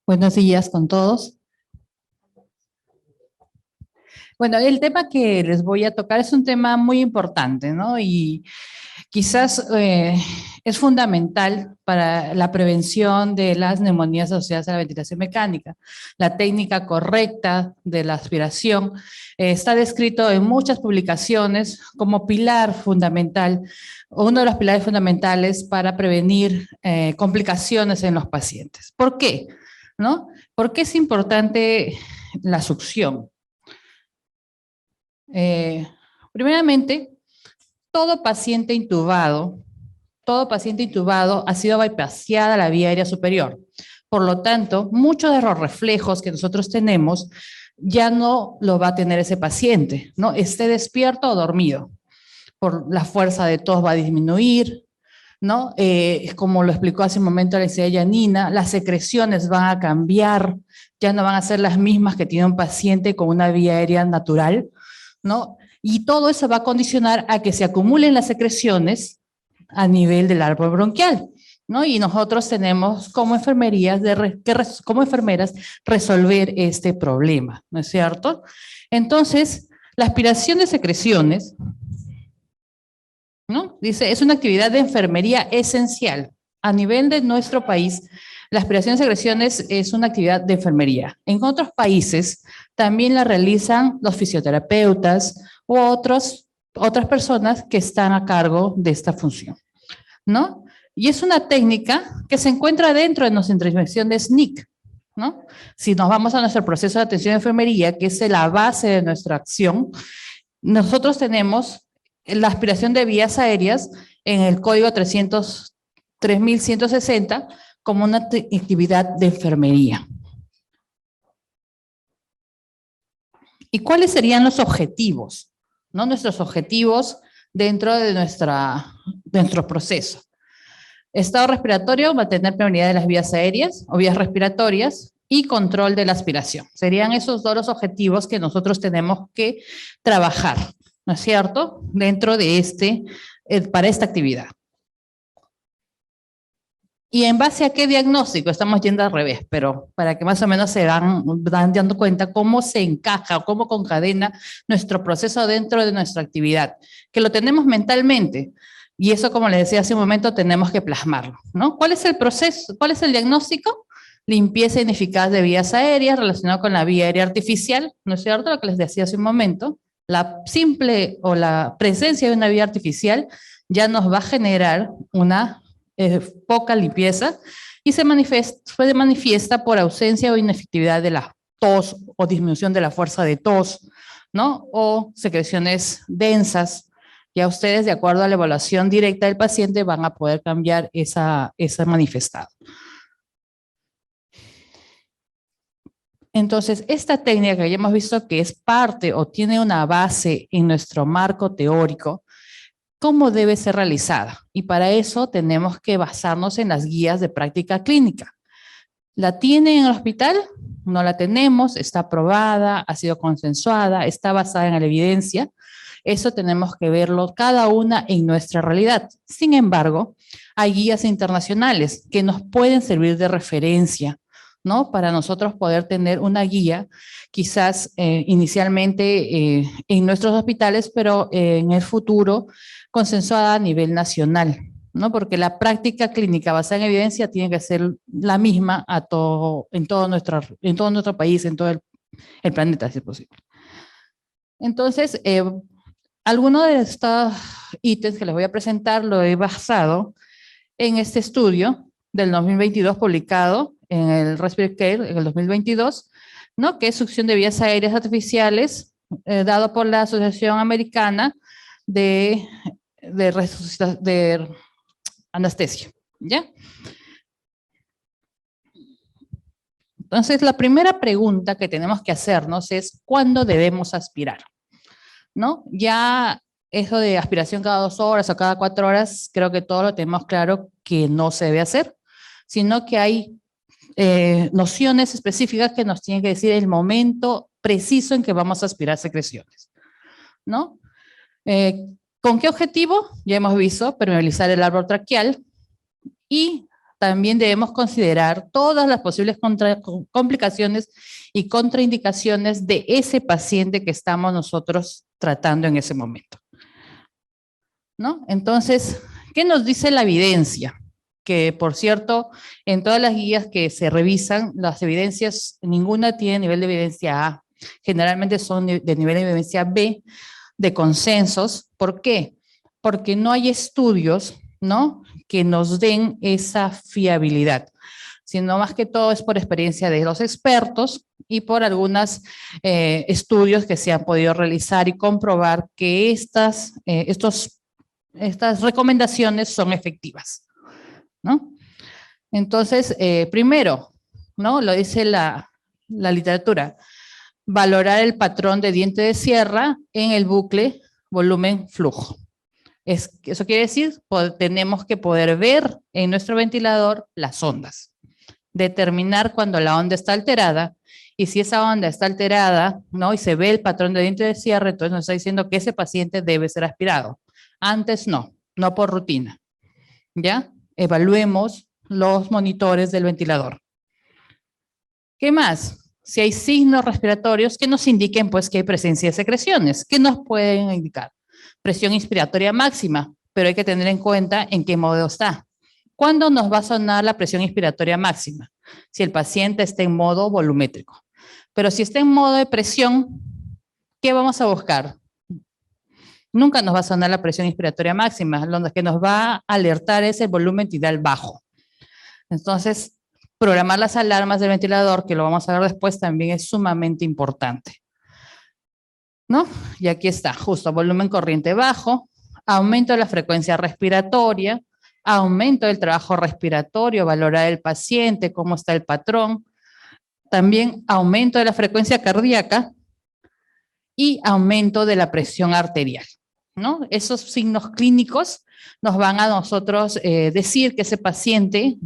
Buenos días con todos. Bueno, el tema que les voy a tocar es un tema muy importante, ¿no? Y quizás es fundamental para la prevención de las neumonías asociadas a la ventilación mecánica. La técnica correcta de la aspiración está descrito en muchas publicaciones como pilar fundamental, uno de los pilares fundamentales para prevenir complicaciones en los pacientes. ¿Por qué? ¿No? ¿Por qué es importante la succión? Primeramente, todo paciente intubado ha sido bypaseada la vía aérea superior. Por lo tanto, muchos de los reflejos que nosotros tenemos ya no lo va a tener ese paciente, ¿no? Esté despierto o dormido. Por la fuerza de tos va a disminuir, ¿no? Como lo explicó hace un momento la licenciada Yanina, las secreciones van a cambiar, ya no van a ser las mismas que tiene un paciente con una vía aérea natural, ¿no? Y todo eso va a condicionar a que se acumulen las secreciones a nivel del árbol bronquial, ¿no? Y nosotros tenemos como como enfermeras resolver este problema, ¿no es cierto? Entonces, la aspiración de secreciones, ¿no? Dice, es una actividad de enfermería esencial. A nivel de nuestro país, la aspiración de secreciones es una actividad de enfermería. En otros países también la realizan los fisioterapeutas u otras personas que están a cargo de esta función, ¿no? Y es una técnica que se encuentra dentro de nuestra intervención de SNIC, ¿no? Si nos vamos a nuestro proceso de atención de enfermería, que es la base de nuestra acción, nosotros tenemos la aspiración de vías aéreas en el código 3160 como una actividad de enfermería. ¿Y cuáles serían los objetivos? ¿No? Nuestros objetivos dentro de nuestro proceso. Estado respiratorio, mantener prioridad de las vías aéreas o vías respiratorias y control de la aspiración. Serían esos dos los objetivos que nosotros tenemos que trabajar, ¿no es cierto? Dentro de para esta actividad. ¿Y en base a qué diagnóstico? Estamos yendo al revés, pero para que más o menos se van dando cuenta cómo se encaja o cómo concadena nuestro proceso dentro de nuestra actividad, que lo tenemos mentalmente. Y eso, como les decía hace un momento, tenemos que plasmarlo, ¿no? ¿Cuál es el proceso? ¿Cuál es el diagnóstico? Limpieza ineficaz de vías aéreas relacionado con la vía aérea artificial, ¿no es cierto? Lo que les decía hace un momento. La simple o la presencia de una vía artificial ya nos va a generar una poca limpieza y se manifiesta por ausencia o inefectividad de la tos o disminución de la fuerza de tos, ¿no? O secreciones densas. Ya ustedes, de acuerdo a la evaluación directa del paciente, van a poder cambiar esa manifestado. Entonces, esta técnica que ya hemos visto que es parte o tiene una base en nuestro marco teórico, ¿cómo debe ser realizada? Y para eso tenemos que basarnos en las guías de práctica clínica. ¿La tiene en el hospital? No la tenemos, está aprobada, ha sido consensuada, está basada en la evidencia. Eso tenemos que verlo cada una en nuestra realidad. Sin embargo, hay guías internacionales que nos pueden servir de referencia, ¿no? Para nosotros poder tener una guía, quizás inicialmente en nuestros hospitales, pero en el futuro consensuada a nivel nacional, ¿no? Porque la práctica clínica basada en evidencia tiene que ser la misma en todo nuestro país, en todo el planeta, si es posible. Entonces, algunos de estos ítems que les voy a presentar lo he basado en este estudio del 2022 publicado en el Respiratory Care en el 2022, ¿no? Que es succión de vías aéreas artificiales, dado por la Asociación Americana de Anestesia, ¿ya? Entonces, la primera pregunta que tenemos que hacernos es, ¿cuándo debemos aspirar? ¿No? Ya eso de aspiración cada 2 horas o cada 4 horas, creo que todos lo tenemos claro que no se debe hacer, sino que hay nociones específicas que nos tienen que decir el momento preciso en que vamos a aspirar secreciones, ¿no? ¿Con qué objetivo? Ya hemos visto, permeabilizar el árbol traqueal y también debemos considerar todas las posibles complicaciones y contraindicaciones de ese paciente que estamos nosotros tratando en ese momento, ¿no? Entonces, ¿qué nos dice la evidencia? Que, por cierto, en todas las guías que se revisan, las evidencias, ninguna tiene nivel de evidencia A. Generalmente son de nivel de evidencia B, de consensos. ¿Por qué? Porque no hay estudios, ¿no?, que nos den esa fiabilidad, sino más que todo es por experiencia de los expertos y por algunos estudios que se han podido realizar y comprobar que estas recomendaciones son efectivas, ¿no? Entonces, primero, ¿no?, lo dice la literatura, valorar el patrón de diente de sierra en el bucle, volumen, flujo. Eso quiere decir, tenemos que poder ver en nuestro ventilador las ondas, determinar cuando la onda está alterada, y si esa onda está alterada, ¿no?, y se ve el patrón de diente de sierra, entonces nos está diciendo que ese paciente debe ser aspirado. Antes no por rutina, ¿ya? Evaluemos los monitores del ventilador. ¿Qué más? Si hay signos respiratorios que nos indiquen pues que hay presencia de secreciones, ¿qué nos pueden indicar? Presión inspiratoria máxima, pero hay que tener en cuenta en qué modo está. ¿Cuándo nos va a sonar la presión inspiratoria máxima? Si el paciente está en modo volumétrico. Pero si está en modo de presión, ¿qué vamos a buscar? Nunca nos va a sonar la presión inspiratoria máxima. Lo que nos va a alertar es el volumen tidal bajo. Entonces, programar las alarmas del ventilador, que lo vamos a ver después, también es sumamente importante, ¿no? Y aquí está, justo, volumen corriente bajo, aumento de la frecuencia respiratoria, aumento del trabajo respiratorio, valorar el paciente, cómo está el patrón, también aumento de la frecuencia cardíaca y aumento de la presión arterial, ¿no? Esos signos clínicos nos van a nosotros decir que ese paciente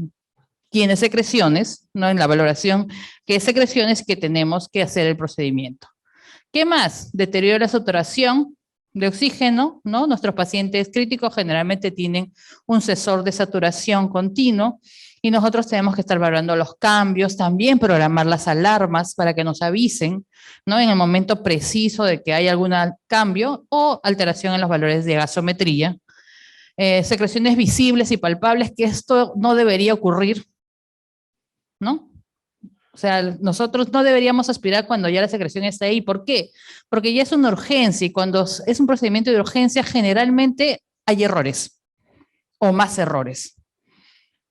tiene secreciones, ¿no?, en la valoración, que es secreciones que tenemos que hacer el procedimiento. ¿Qué más? Deterioro de la saturación de oxígeno, ¿no? Nuestros pacientes críticos generalmente tienen un sensor de saturación continuo y nosotros tenemos que estar valorando los cambios, también programar las alarmas para que nos avisen, ¿no?, en el momento preciso de que hay algún cambio o alteración en los valores de gasometría. Secreciones visibles y palpables, que esto no debería ocurrir, ¿no? O sea, nosotros no deberíamos aspirar cuando ya la secreción está ahí. ¿Por qué? Porque ya es una urgencia y cuando es un procedimiento de urgencia generalmente hay errores o más errores.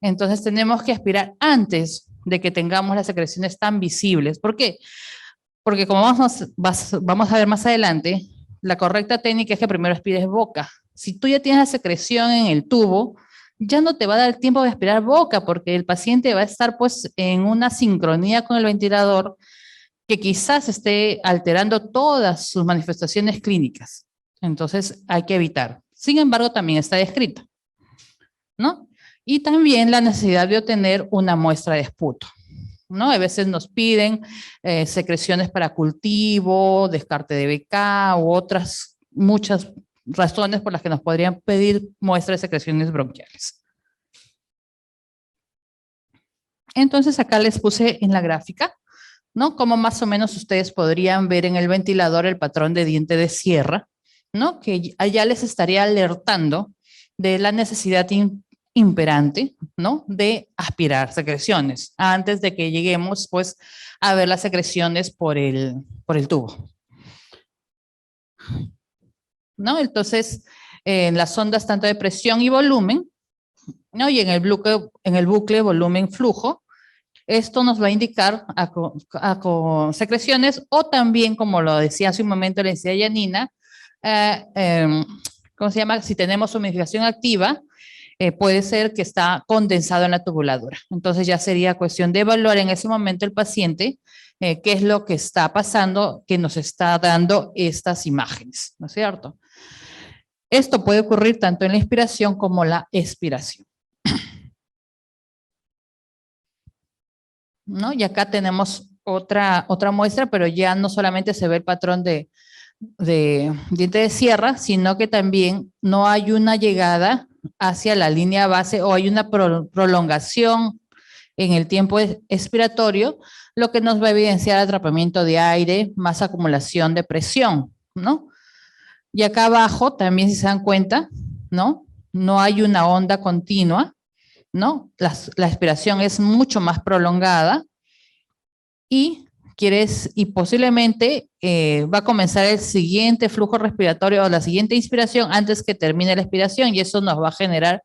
Entonces tenemos que aspirar antes de que tengamos las secreciones tan visibles. ¿Por qué? Porque como vamos a ver más adelante, la correcta técnica es que primero aspires boca. Si tú ya tienes la secreción en el tubo, ya no te va a dar tiempo de aspirar boca porque el paciente va a estar pues en una sincronía con el ventilador que quizás esté alterando todas sus manifestaciones clínicas. Entonces hay que evitar. Sin embargo, también está descrito, ¿no? Y también la necesidad de obtener una muestra de esputo, ¿no? A veces nos piden secreciones para cultivo, descarte de BK u otras muchas razones por las que nos podrían pedir muestras de secreciones bronquiales. Entonces acá les puse en la gráfica, ¿no?, cómo más o menos ustedes podrían ver en el ventilador el patrón de diente de sierra, ¿no?, que allá les estaría alertando de la necesidad imperante, ¿no?, de aspirar secreciones antes de que lleguemos pues a ver las secreciones por el tubo, ¿no? Entonces, en las ondas tanto de presión y volumen, ¿no?, y en el bucle volumen flujo, esto nos va a indicar a secreciones o también, como lo decía hace un momento, le decía Yanina, ¿cómo se llama? Si tenemos humidificación activa, puede ser que está condensado en la tubuladura. Entonces ya sería cuestión de evaluar en ese momento el paciente qué es lo que está pasando, que nos está dando estas imágenes, ¿no es cierto? Esto puede ocurrir tanto en la inspiración como la expiración, ¿no? Y acá tenemos otra muestra, pero ya no solamente se ve el patrón de diente de sierra, sino que también no hay una llegada hacia la línea base o hay una prolongación en el tiempo expiratorio, lo que nos va a evidenciar atrapamiento de aire más acumulación de presión, ¿no? Y acá abajo también, si se dan cuenta, ¿no? No hay una onda continua, ¿no? La expiración es mucho más prolongada y posiblemente va a comenzar el siguiente flujo respiratorio o la siguiente inspiración antes que termine la expiración y eso nos va a generar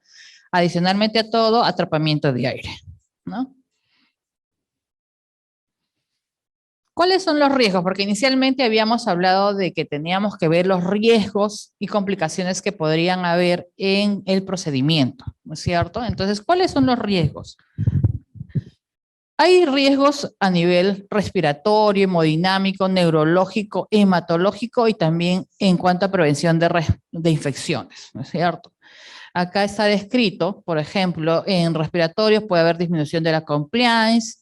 adicionalmente a todo atrapamiento de aire, ¿no? ¿Cuáles son los riesgos? Porque inicialmente habíamos hablado de que teníamos que ver los riesgos y complicaciones que podrían haber en el procedimiento, ¿no es cierto? Entonces, ¿cuáles son los riesgos? Hay riesgos a nivel respiratorio, hemodinámico, neurológico, hematológico y también en cuanto a prevención de infecciones, ¿no es cierto? Acá está descrito, por ejemplo, en respiratorios puede haber disminución de la compliance,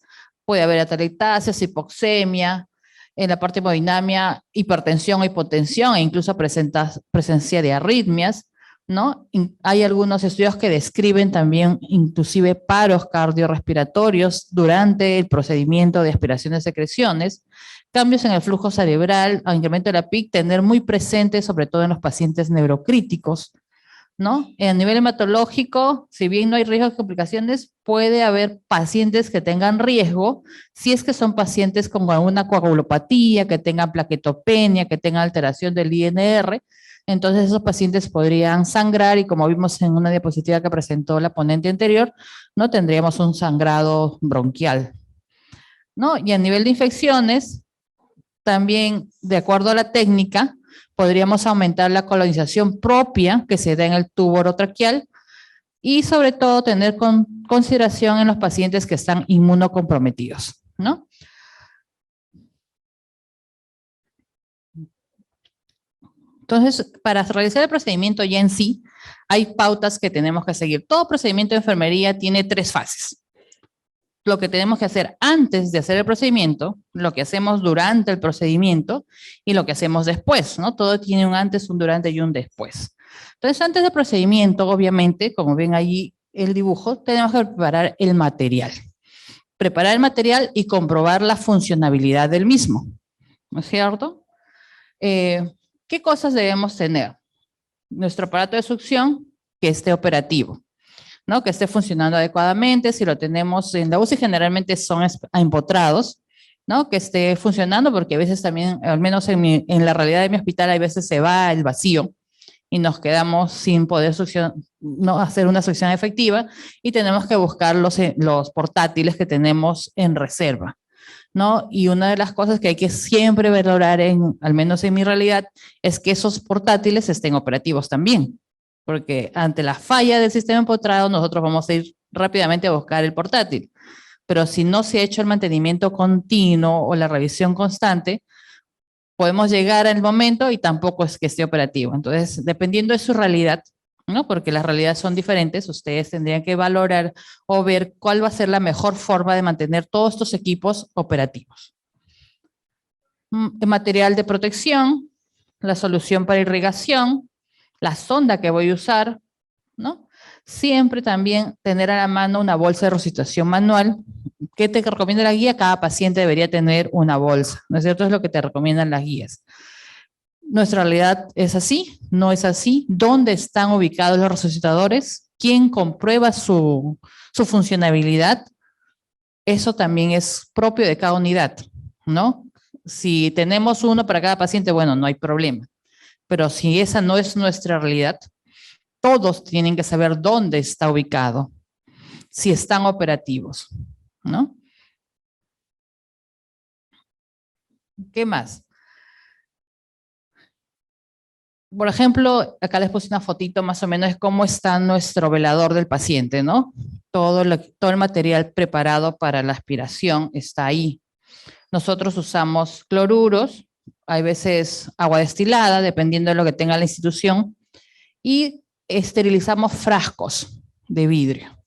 puede haber atelectasias, hipoxemia, en la parte hemodinamia, hipertensión o hipotensión e incluso presencia de arritmias, ¿no? Hay algunos estudios que describen también inclusive paros cardiorrespiratorios durante el procedimiento de aspiración de secreciones, cambios en el flujo cerebral, incremento de la PIC, tener muy presente sobre todo en los pacientes neurocríticos, ¿no? A nivel hematológico, si bien no hay riesgo de complicaciones, puede haber pacientes que tengan riesgo, si es que son pacientes con alguna coagulopatía, que tengan plaquetopenia, que tengan alteración del INR, entonces esos pacientes podrían sangrar y como vimos en una diapositiva que presentó la ponente anterior, ¿no? Tendríamos un sangrado bronquial, ¿no? Y a nivel de infecciones, también de acuerdo a la técnica, podríamos aumentar la colonización propia que se da en el tubo orotraqueal y sobre todo tener consideración en los pacientes que están inmunocomprometidos, ¿no? Entonces, para realizar el procedimiento ya en sí, hay pautas que tenemos que seguir. Todo procedimiento de enfermería tiene 3 fases. Lo que tenemos que hacer antes de hacer el procedimiento, lo que hacemos durante el procedimiento y lo que hacemos después, ¿no? Todo tiene un antes, un durante y un después. Entonces, antes del procedimiento, obviamente, como ven allí el dibujo, tenemos que preparar el material. Preparar el material y comprobar la funcionabilidad del mismo, ¿no es cierto? ¿Qué cosas debemos tener? Nuestro aparato de succión que esté operativo, ¿no? Que esté funcionando adecuadamente. Si lo tenemos en la UCI, generalmente son empotrados, ¿no? Que esté funcionando, porque a veces también, al menos en la realidad de mi hospital, hay veces se va el vacío y nos quedamos sin poder no hacer una succión efectiva y tenemos que buscar los portátiles que tenemos en reserva, ¿no? Y una de las cosas que hay que siempre valorar, al menos en mi realidad, es que esos portátiles estén operativos también, porque ante la falla del sistema empotrado nosotros vamos a ir rápidamente a buscar el portátil, pero si no se ha hecho el mantenimiento continuo o la revisión constante, podemos llegar al momento y tampoco es que esté operativo. Entonces, dependiendo de su realidad, ¿no? Porque las realidades son diferentes, ustedes tendrían que valorar o ver cuál va a ser la mejor forma de mantener todos estos equipos operativos. El material de protección, la solución para irrigación, la sonda que voy a usar, ¿no? Siempre también tener a la mano una bolsa de resucitación manual. ¿Qué te recomienda la guía? Cada paciente debería tener una bolsa, ¿no es cierto? Es lo que te recomiendan las guías. ¿Nuestra realidad es así? ¿No es así? ¿Dónde están ubicados los resucitadores? ¿Quién comprueba su funcionabilidad? Eso también es propio de cada unidad, ¿no? Si tenemos uno para cada paciente, bueno, no hay problema. Pero si esa no es nuestra realidad, todos tienen que saber dónde está ubicado, si están operativos, ¿no? ¿Qué más? Por ejemplo, acá les puse una fotito más o menos de cómo está nuestro velador del paciente, ¿no? Todo el material preparado para la aspiración está ahí. Nosotros usamos cloruros, hay veces agua destilada, dependiendo de lo que tenga la institución, y esterilizamos frascos de vidrio,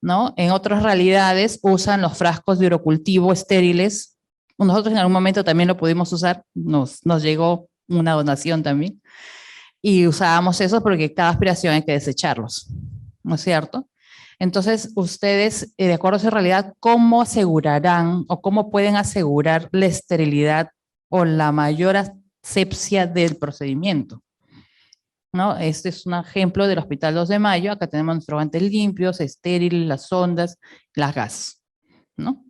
¿no? En otras realidades usan los frascos de urocultivo estériles. Nosotros en algún momento también lo pudimos usar, nos llegó una donación también, y usábamos eso porque cada aspiración hay que desecharlos, ¿no es cierto? Entonces, ustedes, de acuerdo a esa realidad, ¿cómo asegurarán o cómo pueden asegurar la esterilidad o la mayor asepsia del procedimiento? ¿No? Este es un ejemplo del Hospital 2 de Mayo. Acá tenemos nuestros guantes limpios, estériles, las sondas, las gas, ¿no?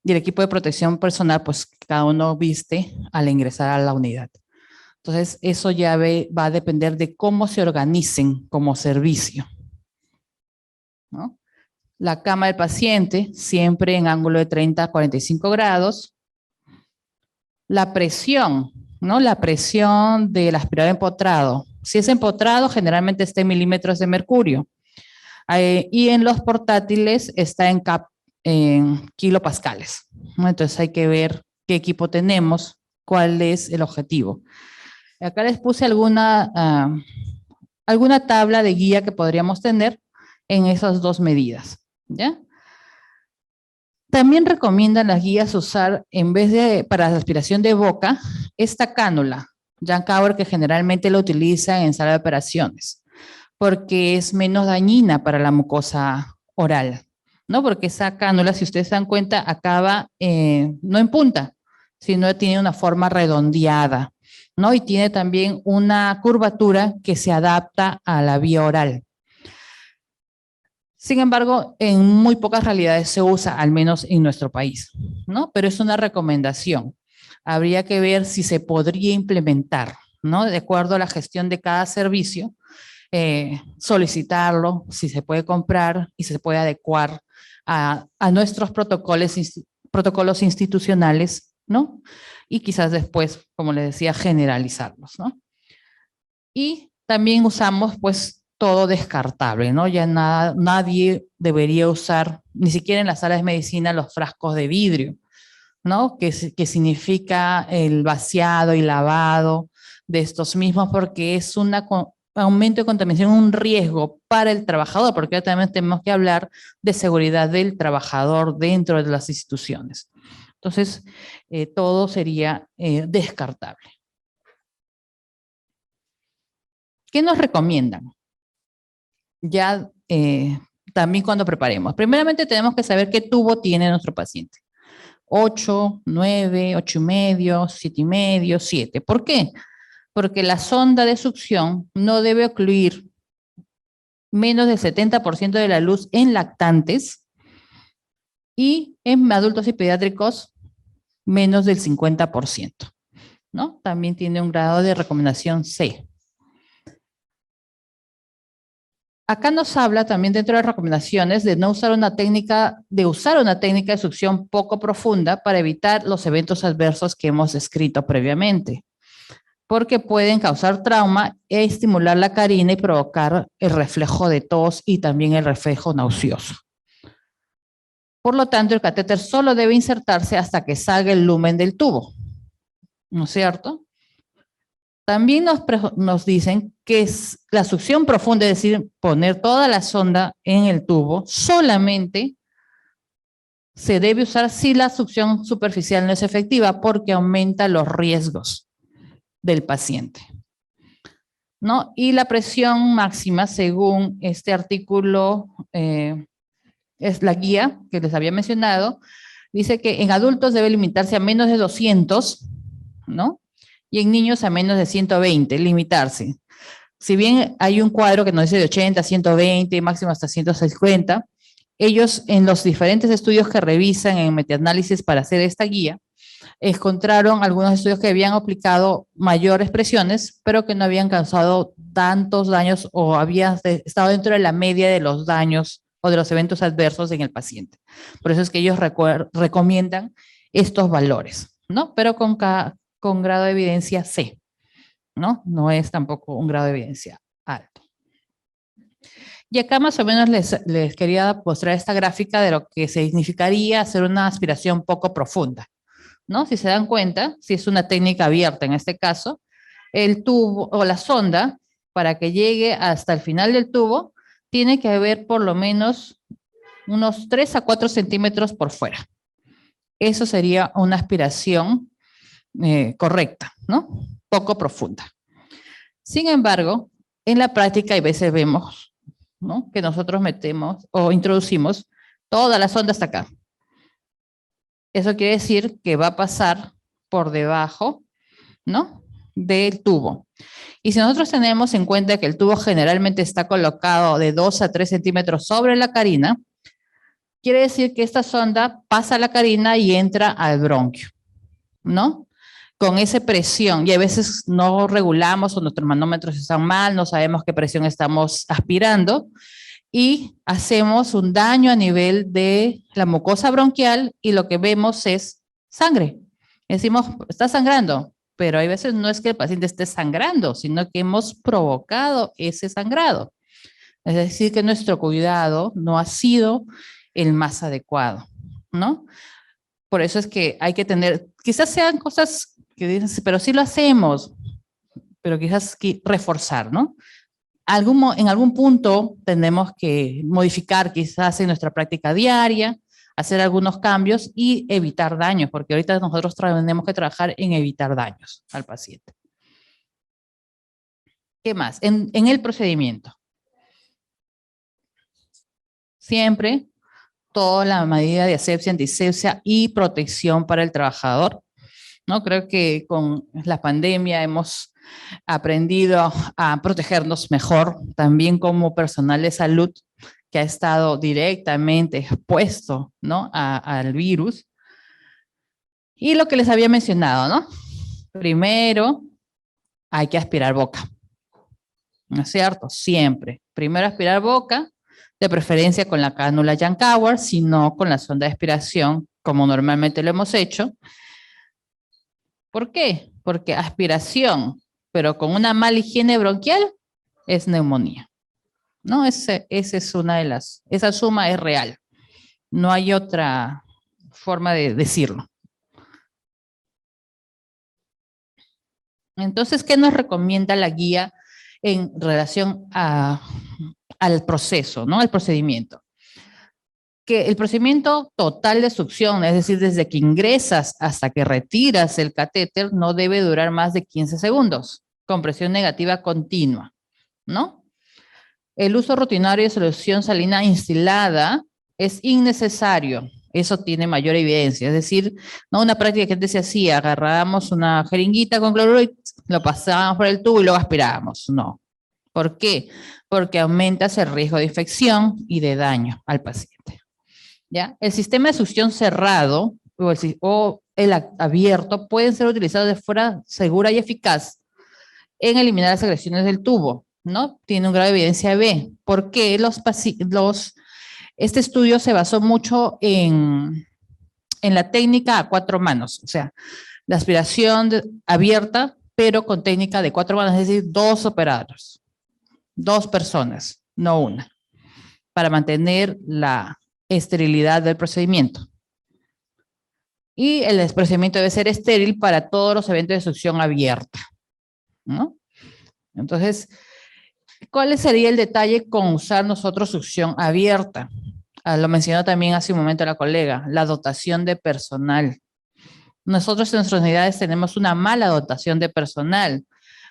Y el equipo de protección personal, pues cada uno viste al ingresar a la unidad. Entonces, eso ya va a depender de cómo se organicen como servicio, ¿no? La cama del paciente, siempre en ángulo de 30 a 45 grados. La presión, ¿no? La presión del aspirador empotrado. Si es empotrado, generalmente está en milímetros de mercurio. Y en los portátiles está en kilopascales, ¿no? Entonces hay que ver qué equipo tenemos, cuál es el objetivo. Acá les puse alguna tabla de guía que podríamos tener en esas dos medidas, ¿ya? También recomiendan las guías usar, en vez de para la aspiración de boca, esta cánula, Jan Kauer, que generalmente lo utiliza en sala de operaciones, porque es menos dañina para la mucosa oral, ¿no? Porque esa cánula, si ustedes se dan cuenta, acaba no en punta, sino tiene una forma redondeada, ¿no? Y tiene también una curvatura que se adapta a la vía oral. Sin embargo, en muy pocas realidades se usa, al menos en nuestro país, ¿no? Pero es una recomendación. Habría que ver si se podría implementar, ¿no? De acuerdo a la gestión de cada servicio, solicitarlo, si se puede comprar y se puede adecuar a nuestros protocolos institucionales, ¿no? Y quizás después, como les decía, generalizarlos, ¿no? Y también usamos, pues, todo descartable, ¿no? Ya nadie debería usar, ni siquiera en las salas de medicina, los frascos de vidrio, ¿no? Que significa el vaciado y lavado de estos mismos, porque es un aumento de contaminación, un riesgo para el trabajador, porque también tenemos que hablar de seguridad del trabajador dentro de las instituciones. Entonces, todo sería descartable. ¿Qué nos recomiendan? Ya también cuando preparemos. Primeramente tenemos que saber qué tubo tiene nuestro paciente. 8, 9, 8,5, 7,5, 7. ¿Por qué? Porque la sonda de succión no debe ocluir menos del 70% de la luz en lactantes y en adultos y pediátricos menos del 50%, ¿no? También tiene un grado de recomendación C. Acá nos habla también dentro de las recomendaciones de no usar una técnica, de succión poco profunda para evitar los eventos adversos que hemos descrito previamente, porque pueden causar trauma e estimular la carina y provocar el reflejo de tos y también el reflejo nauseoso. Por lo tanto, el catéter solo debe insertarse hasta que salga el lumen del tubo, ¿no es cierto? También nos dicen que la succión profunda, es decir, poner toda la sonda en el tubo, solamente se debe usar si la succión superficial no es efectiva, porque aumenta los riesgos del paciente, ¿no? Y la presión máxima, según este artículo, es la guía que les había mencionado, dice que en adultos debe limitarse a menos de 200, ¿no? Y en niños a menos de 120, limitarse. Si bien hay un cuadro que nos dice de 80, 120, máximo hasta 150, ellos en los diferentes estudios que revisan en metaanálisis para hacer esta guía, encontraron algunos estudios que habían aplicado mayores presiones, pero que no habían causado tantos daños o habían estado dentro de la media de los daños o de los eventos adversos en el paciente. Por eso es que ellos recomiendan estos valores, ¿no? Pero con grado de evidencia C, ¿no? No es tampoco un grado de evidencia alto. Y acá más o menos les quería mostrar esta gráfica de lo que significaría hacer una aspiración poco profunda, ¿no? Si se dan cuenta, si es una técnica abierta en este caso, el tubo o la sonda, para que llegue hasta el final del tubo, tiene que haber por lo menos unos 3 a 4 centímetros por fuera. Eso sería una aspiración correcta, ¿no? Poco profunda. Sin embargo, en la práctica a veces vemos ¿no? Que nosotros metemos o introducimos toda la sonda hasta acá. Eso quiere decir que va a pasar por debajo, ¿no? Del tubo. Y si nosotros tenemos en cuenta que el tubo generalmente está colocado de 2 a 3 centímetros sobre la carina, quiere decir que esta sonda pasa la carina y entra al bronquio, ¿no? Con esa presión, y a veces no regulamos o nuestros manómetros están mal, no sabemos qué presión estamos aspirando, y hacemos un daño a nivel de la mucosa bronquial y lo que vemos es sangre. Decimos, está sangrando, pero hay veces no es que el paciente esté sangrando, sino que hemos provocado ese sangrado. Es decir, que nuestro cuidado no ha sido el más adecuado, ¿no? Por eso es que hay que tener, quizás sean cosas que dicen, pero sí lo hacemos, pero quizás reforzar, ¿no? En algún punto tenemos que modificar quizás en nuestra práctica diaria, hacer algunos cambios y evitar daños, porque ahorita nosotros tenemos que trabajar en evitar daños al paciente. ¿Qué más? En el procedimiento. Siempre toda la medida de asepsia, antisepsia y protección para el trabajador, ¿no? Creo que con la pandemia hemos aprendido a protegernos mejor, también como personal de salud que ha estado directamente expuesto, ¿no? Al virus. Y lo que les había mencionado, ¿no? Primero, hay que aspirar boca, ¿no es cierto? Siempre. Primero aspirar boca, de preferencia con la cánula Yankauer, si no con la sonda de aspiración, como normalmente lo hemos hecho. ¿Por qué? Porque aspiración, pero con una mala higiene bronquial, es neumonía. ¿No? Esa es una de esa suma es real. No hay otra forma de decirlo. Entonces, ¿qué nos recomienda la guía en relación al proceso, ¿no? Al procedimiento? Que el procedimiento total de succión, es decir, desde que ingresas hasta que retiras el catéter, no debe durar más de 15 segundos, con presión negativa continua, ¿no? El uso rutinario de solución salina instilada es innecesario. Eso tiene mayor evidencia. Es decir, no una práctica que antes se hacía, agarrábamos una jeringuita con cloruro y lo pasábamos por el tubo y luego aspirábamos. No. ¿Por qué? Porque aumentas el riesgo de infección y de daño al paciente. ¿Ya? El sistema de succión cerrado o el abierto pueden ser utilizados de forma segura y eficaz en eliminar las agresiones del tubo, ¿no? Tiene un grado de evidencia B. ¿Por qué este estudio se basó mucho en la técnica a 4 manos? O sea, la aspiración abierta, pero con técnica de 4 manos, es decir, 2 operadores, 2 personas, no una, para mantener la esterilidad del procedimiento. Y el procedimiento debe ser estéril para todos los eventos de succión abierta, ¿no? Entonces, ¿cuál sería el detalle con usar nosotros succión abierta? Lo mencionó también hace un momento la colega, la dotación de personal. Nosotros en nuestras unidades tenemos una mala dotación de personal.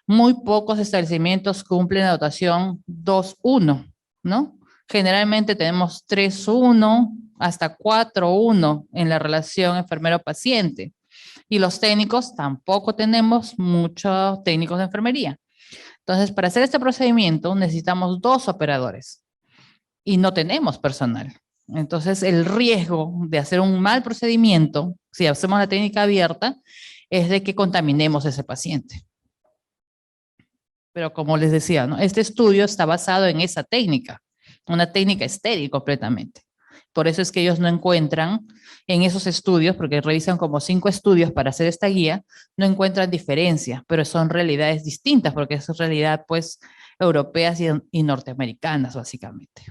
Muy pocos establecimientos cumplen la dotación 2:1, ¿no? Generalmente tenemos 3:1 hasta 4:1 en la relación enfermero-paciente. Y los técnicos tampoco tenemos muchos técnicos de enfermería. Entonces, para hacer este procedimiento necesitamos 2 operadores y no tenemos personal. Entonces, el riesgo de hacer un mal procedimiento, si hacemos la técnica abierta, es de que contaminemos a ese paciente. Pero como les decía, ¿no? Este estudio está basado en esa técnica, una técnica estéril completamente. Por eso es que ellos no encuentran en esos estudios, porque revisan como 5 estudios para hacer esta guía, no encuentran diferencia, pero son realidades distintas, porque es realidad pues europeas y norteamericanas básicamente.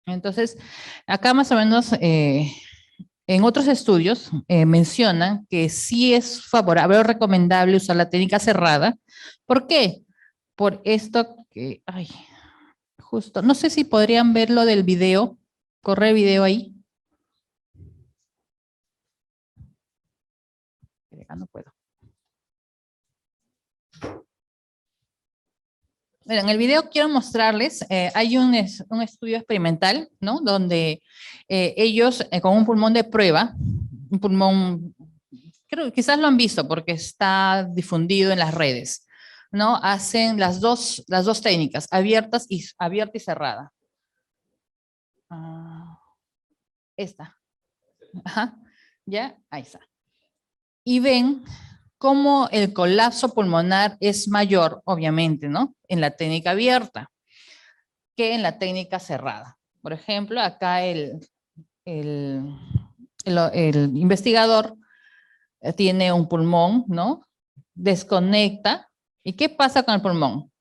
Entonces, acá más o menos en otros estudios mencionan que sí es favorable o recomendable usar la técnica cerrada. ¿Por qué? Por esto que, ay, justo, no sé si podrían ver lo del video, corre el video ahí. No puedo. Bueno, en el video quiero mostrarles, hay un estudio experimental, ¿no? Donde ellos con un pulmón de prueba, un pulmón, creo que quizás lo han visto porque está difundido en las redes, ¿no? Hacen las dos técnicas, abierta y cerrada. Esta. Ajá. Ya, ahí está. Y ven cómo el colapso pulmonar es mayor, obviamente, ¿no? En la técnica abierta que en la técnica cerrada. Por ejemplo, acá el, el investigador tiene un pulmón, ¿no? Desconecta. ¿Y qué pasa con el pulmón?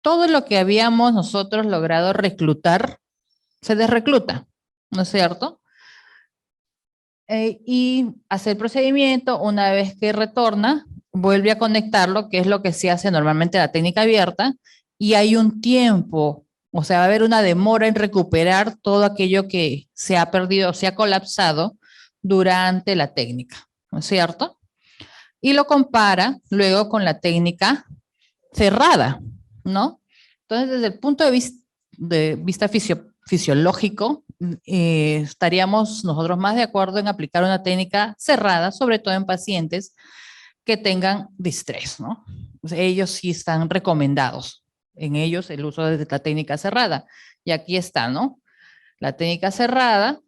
Todo lo que habíamos nosotros logrado reclutar se desrecluta, ¿no es cierto? Y hace el procedimiento, una vez que retorna, vuelve a conectarlo, que es lo que se hace normalmente en la técnica abierta, y hay un tiempo, o sea, va a haber una demora en recuperar todo aquello que se ha perdido, se ha colapsado durante la técnica, ¿no es cierto? Y lo compara luego con la técnica cerrada, ¿no? Entonces, desde el punto de vista fisiológico, estaríamos nosotros más de acuerdo en aplicar una técnica cerrada, sobre todo en pacientes que tengan distrés, ¿no? O sea, ellos sí están recomendados, en ellos el uso de la técnica cerrada. Y aquí está, ¿no? La técnica cerrada,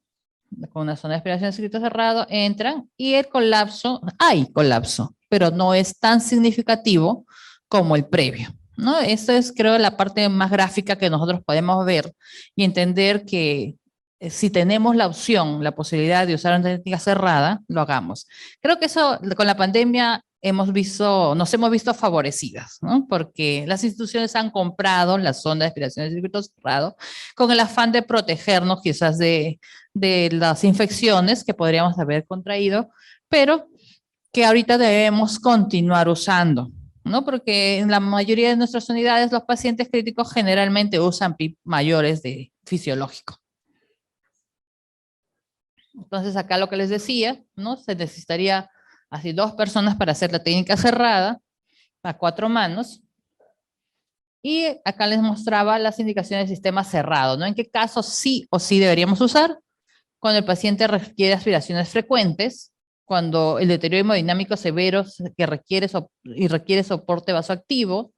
con una zona de aspiración de circuito cerrado, entran y el colapso, hay colapso, pero no es tan significativo como el previo, ¿no? Esta es, creo, la parte más gráfica que nosotros podemos ver y entender que si tenemos la opción, la posibilidad de usar una técnica cerrada, lo hagamos. Creo que eso con la pandemia nos hemos visto favorecidas, ¿no? Porque las instituciones han comprado la zona de aspiración de circuito cerrado con el afán de protegernos quizás de las infecciones que podríamos haber contraído, pero que ahorita debemos continuar usando, ¿no? Porque en la mayoría de nuestras unidades los pacientes críticos generalmente usan PIP mayores de fisiológico. Entonces acá lo que les decía, ¿no? Se necesitaría así 2 personas para hacer la técnica cerrada, a 4 manos. Y acá les mostraba las indicaciones del sistema cerrado, ¿no? En qué casos sí o sí deberíamos usar. Cuando el paciente requiere aspiraciones frecuentes, cuando el deterioro hemodinámico severo que requiere soporte vasoactivo,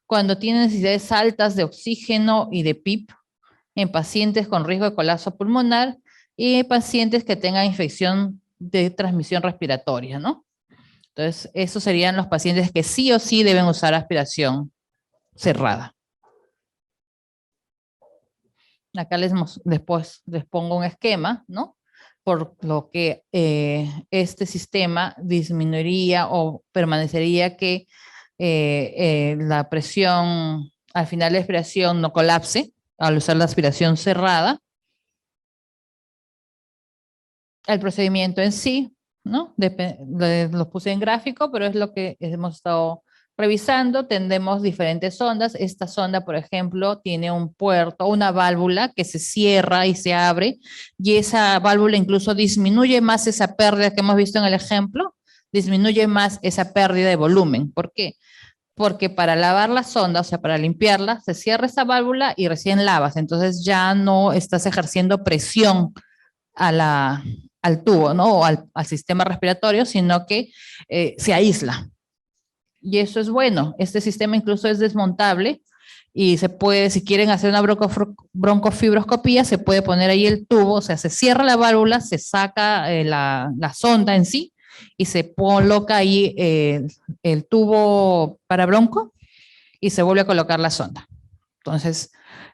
cuando tiene necesidades altas de oxígeno y de PIP en pacientes con riesgo de colapso pulmonar y pacientes que tengan infección de transmisión respiratoria, ¿no? Entonces, esos serían los pacientes que sí o sí deben usar aspiración cerrada. Acá después les pongo un esquema, ¿no? Por lo que este sistema disminuiría o permanecería que la presión al final de la aspiración no colapse al usar la aspiración cerrada. El procedimiento en sí, ¿no? Lo puse en gráfico, pero es lo que hemos estado revisando. Tendremos diferentes sondas. Esta sonda, por ejemplo, tiene un puerto, una válvula que se cierra y se abre, y esa válvula incluso disminuye más esa pérdida que hemos visto en el ejemplo, disminuye más esa pérdida de volumen. ¿Por qué? Porque para lavar la sonda, o sea, para limpiarla, se cierra esa válvula y recién lavas. Entonces ya no estás ejerciendo presión al tubo, ¿no? O al sistema respiratorio, sino que se aísla. Y eso es bueno. Este sistema incluso es desmontable y se puede, si quieren hacer una broncofibroscopía, se puede poner ahí el tubo, o sea, se cierra la válvula, se saca la sonda en sí y se coloca ahí el tubo para bronco y se vuelve a colocar la sonda. Entonces,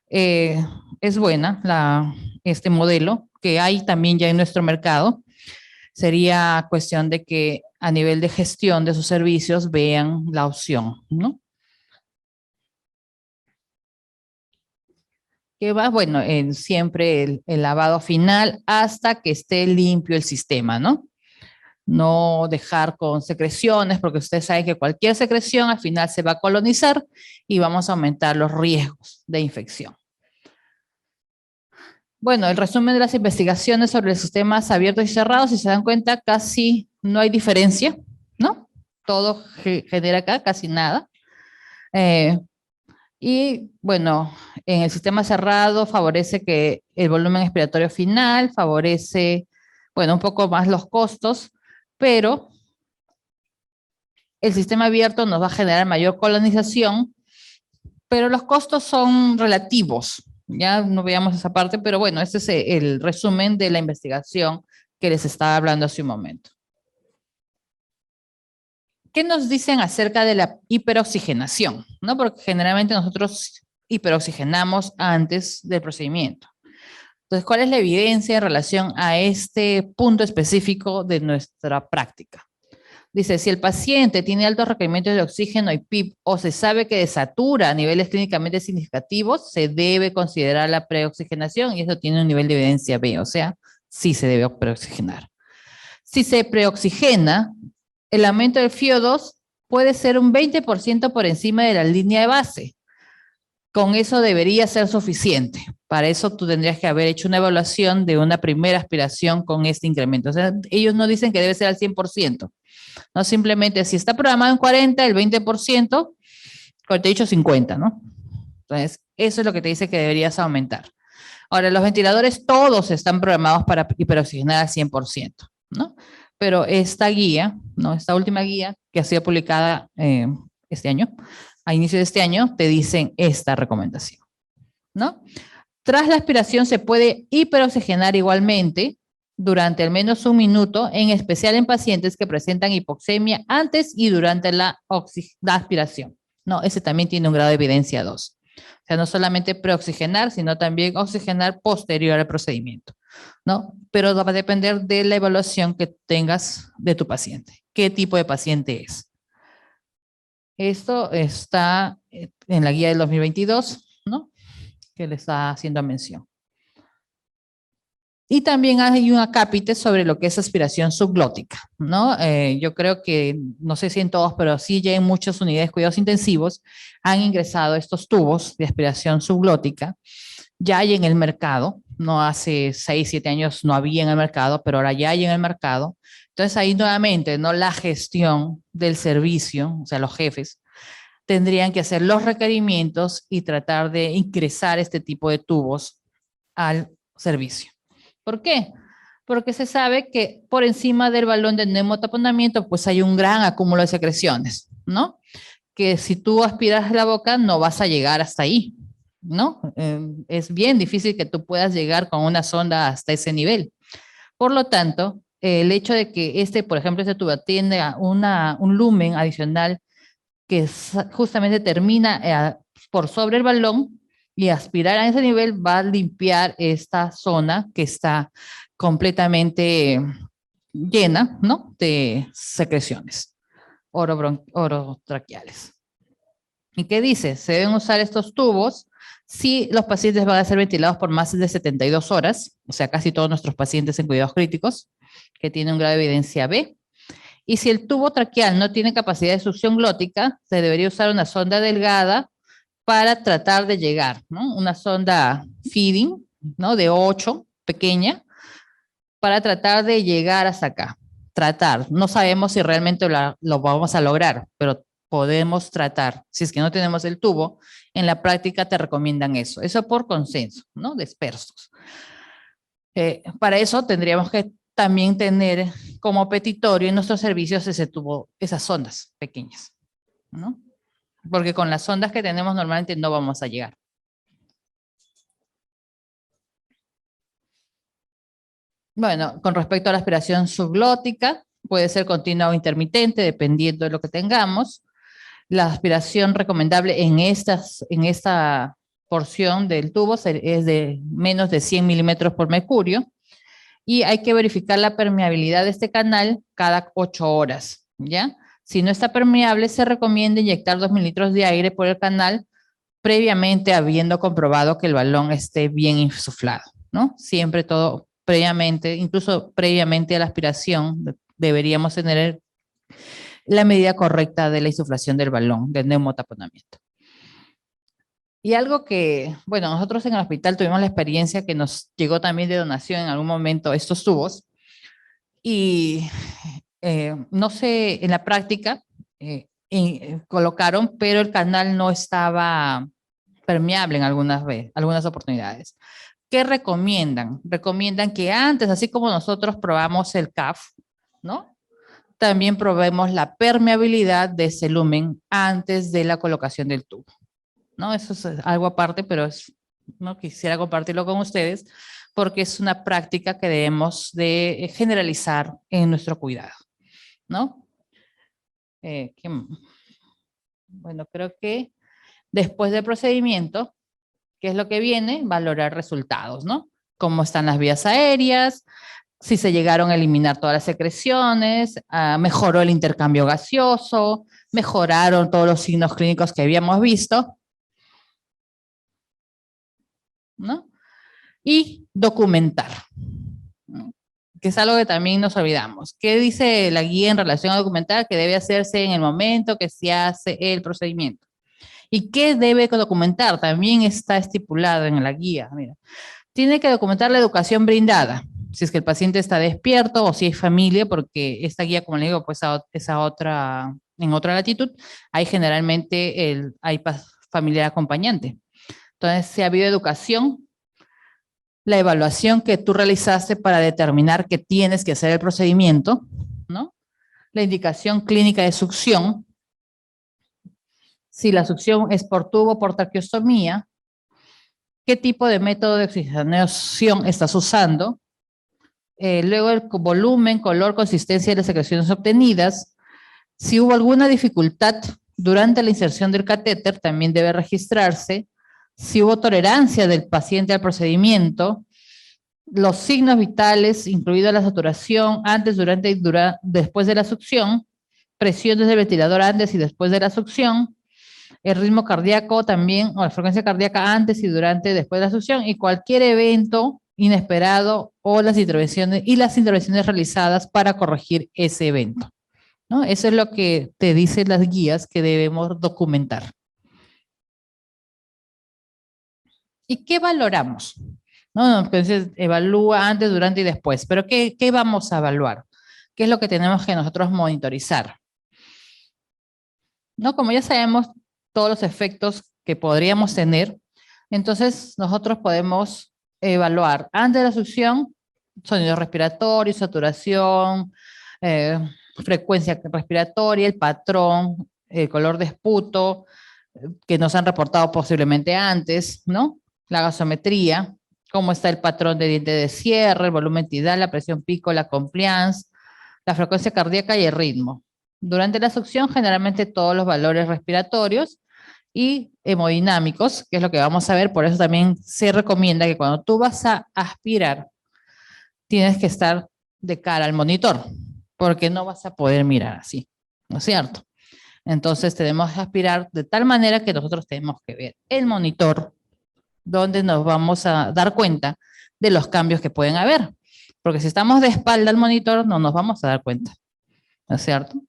es buena este modelo que hay también ya en nuestro mercado. Sería cuestión de que a nivel de gestión de sus servicios vean la opción, ¿no? Que va, bueno, siempre el lavado final hasta que esté limpio el sistema, ¿no? No dejar con secreciones, porque usted sabe que cualquier secreción al final se va a colonizar y vamos a aumentar los riesgos de infección. Bueno, el resumen de las investigaciones sobre los sistemas abiertos y cerrados, si se dan cuenta, casi no hay diferencia, ¿no? Todo genera acá, casi nada. Y bueno, en el sistema cerrado favorece que el volumen expiratorio final, favorece, bueno, un poco más los costos, pero el sistema abierto nos va a generar mayor colonización, pero los costos son relativos. Ya no veamos esa parte, pero bueno, este es el resumen de la investigación que les estaba hablando hace un momento. ¿Qué nos dicen acerca de la hiperoxigenación? ¿No? Porque generalmente nosotros hiperoxigenamos antes del procedimiento. Entonces, ¿cuál es la evidencia en relación a este punto específico de nuestra práctica? Dice, si el paciente tiene altos requerimientos de oxígeno y PIB o se sabe que desatura a niveles clínicamente significativos, se debe considerar la preoxigenación y eso tiene un nivel de evidencia B, o sea, sí se debe preoxigenar. Si se preoxigena, el aumento del FiO2 puede ser un 20% por encima de la línea de base. Con eso debería ser suficiente. Para eso tú tendrías que haber hecho una evaluación de una primera aspiración con este incremento. O sea, ellos no dicen que debe ser al 100%. No simplemente si está programado en 40, el 20%, como te he dicho 50, ¿no? Entonces, eso es lo que te dice que deberías aumentar. Ahora, los ventiladores todos están programados para hiperoxigenar al 100%, ¿no? Pero esta guía, ¿no? Esta última guía que ha sido publicada este año, a inicio de este año, te dicen esta recomendación, ¿no? Tras la aspiración se puede hiperoxigenar igualmente durante al menos un minuto, en especial en pacientes que presentan hipoxemia antes y durante la aspiración. No, ese también tiene un grado de evidencia 2. O sea, no solamente preoxigenar, sino también oxigenar posterior al procedimiento, ¿no? Pero va a depender de la evaluación que tengas de tu paciente. ¿Qué tipo de paciente es? Esto está en la guía del 2022, ¿no? Que le está haciendo mención. Y también hay un acápite sobre lo que es aspiración subglótica, ¿no? Yo creo que, no sé si en todos, pero sí ya en muchas unidades de cuidados intensivos han ingresado estos tubos de aspiración subglótica. Ya hay en el mercado, no hace 6, 7 años no había en el mercado, pero ahora ya hay en el mercado. Entonces ahí nuevamente, ¿no? La gestión del servicio, o sea, los jefes, tendrían que hacer los requerimientos y tratar de ingresar este tipo de tubos al servicio. ¿Por qué? Porque se sabe que por encima del balón de neumotaponamiento pues hay un gran acúmulo de secreciones, ¿no? Que si tú aspiras la boca no vas a llegar hasta ahí, ¿no? Es bien difícil que tú puedas llegar con una sonda hasta ese nivel. Por lo tanto, el hecho de que por ejemplo, este tubo tenga un lumen adicional que justamente termina por sobre el balón y aspirar a ese nivel va a limpiar esta zona que está completamente llena, ¿no? De secreciones orotraqueales. ¿Y qué dice? Se deben usar estos tubos si los pacientes van a ser ventilados por más de 72 horas, o sea, casi todos nuestros pacientes en cuidados críticos, que tienen un grado de evidencia B. Y si el tubo traqueal no tiene capacidad de succión glótica, se debería usar una sonda delgada para tratar de llegar, ¿no? Una sonda feeding, ¿no? De 8, pequeña, para tratar de llegar hasta acá. Tratar. No sabemos si realmente lo vamos a lograr, pero podemos tratar. Si es que no tenemos el tubo, en la práctica te recomiendan eso. Eso por consenso, ¿no? De expertos. Para eso tendríamos que también tener como petitorio en nuestros servicios ese tubo, esas sondas pequeñas, ¿no? Porque con las sondas que tenemos normalmente no vamos a llegar. Bueno, con respecto a la aspiración subglótica, puede ser continua o intermitente, dependiendo de lo que tengamos. La aspiración recomendable en esta porción del tubo es de menos de 100 milímetros por mercurio y hay que verificar la permeabilidad de este canal cada 8 horas, ¿ya? Si no está permeable, se recomienda inyectar 2 mililitros de aire por el canal previamente habiendo comprobado que el balón esté bien insuflado, ¿no? Siempre todo previamente, incluso previamente a la aspiración, deberíamos tener la medida correcta de la insuflación del balón, del neumotaponamiento. Y algo que, bueno, nosotros en el hospital tuvimos la experiencia que nos llegó también de donación en algún momento estos tubos y no sé, en la práctica colocaron, pero el canal no estaba permeable en algunas oportunidades. ¿Qué recomiendan? Recomiendan que antes, así como nosotros probamos el CAF, ¿no? También probemos la permeabilidad de ese lumen antes de la colocación del tubo, ¿no? Eso es algo aparte, pero no quisiera compartirlo con ustedes porque es una práctica que debemos de generalizar en nuestro cuidado, ¿no? Bueno, creo que después del procedimiento, ¿qué es lo que viene? Valorar resultados, ¿no? Cómo están las vías aéreas, si se llegaron a eliminar todas las secreciones, mejoró el intercambio gaseoso, mejoraron todos los signos clínicos que habíamos visto, ¿no? Y documentar, ¿no? Que es algo que también nos olvidamos. ¿Qué dice la guía en relación a documentar? Que debe hacerse en el momento que se hace el procedimiento. ¿Y qué debe documentar? También está estipulado en la guía. Mira, tiene que documentar la educación brindada, si es que el paciente está despierto o si hay familia, porque esta guía, como le digo, pues en otra latitud, hay generalmente hay familiar acompañante. Entonces, si ha habido educación, la evaluación que tú realizaste para determinar que tienes que hacer el procedimiento, ¿no? La indicación clínica de succión, si la succión es por tubo o por traqueostomía, qué tipo de método de oxigenación estás usando, luego el volumen, color, consistencia de las secreciones obtenidas, si hubo alguna dificultad durante la inserción del catéter, también debe registrarse, si hubo tolerancia del paciente al procedimiento, los signos vitales, incluida la saturación antes, durante y después de la succión, presiones del ventilador antes y después de la succión, el ritmo cardíaco también, o la frecuencia cardíaca antes y durante y después de la succión, y cualquier evento inesperado o las intervenciones realizadas para corregir ese evento, ¿no? Eso es lo que te dicen las guías que debemos documentar. ¿Y qué valoramos? No, entonces evalúa antes, durante y después. Pero ¿qué vamos a evaluar? ¿Qué es lo que tenemos que nosotros monitorizar? ¿No? Como ya sabemos todos los efectos que podríamos tener, entonces nosotros podemos evaluar antes de la succión, sonido respiratorio, saturación, frecuencia respiratoria, el patrón, el color de esputo, que nos han reportado posiblemente antes, ¿no? La gasometría, cómo está el patrón de diente de cierre, el volumen tidal, la presión pico, la compliance, la frecuencia cardíaca y el ritmo. Durante la succión, generalmente todos los valores respiratorios y hemodinámicos, que es lo que vamos a ver, por eso también se recomienda que cuando tú vas a aspirar, tienes que estar de cara al monitor, porque no vas a poder mirar así, ¿no es cierto? Entonces tenemos que aspirar de tal manera que nosotros tenemos que ver el monitor, donde nos vamos a dar cuenta de los cambios que pueden haber. Porque si estamos de espalda al monitor, no nos vamos a dar cuenta, ¿no es cierto?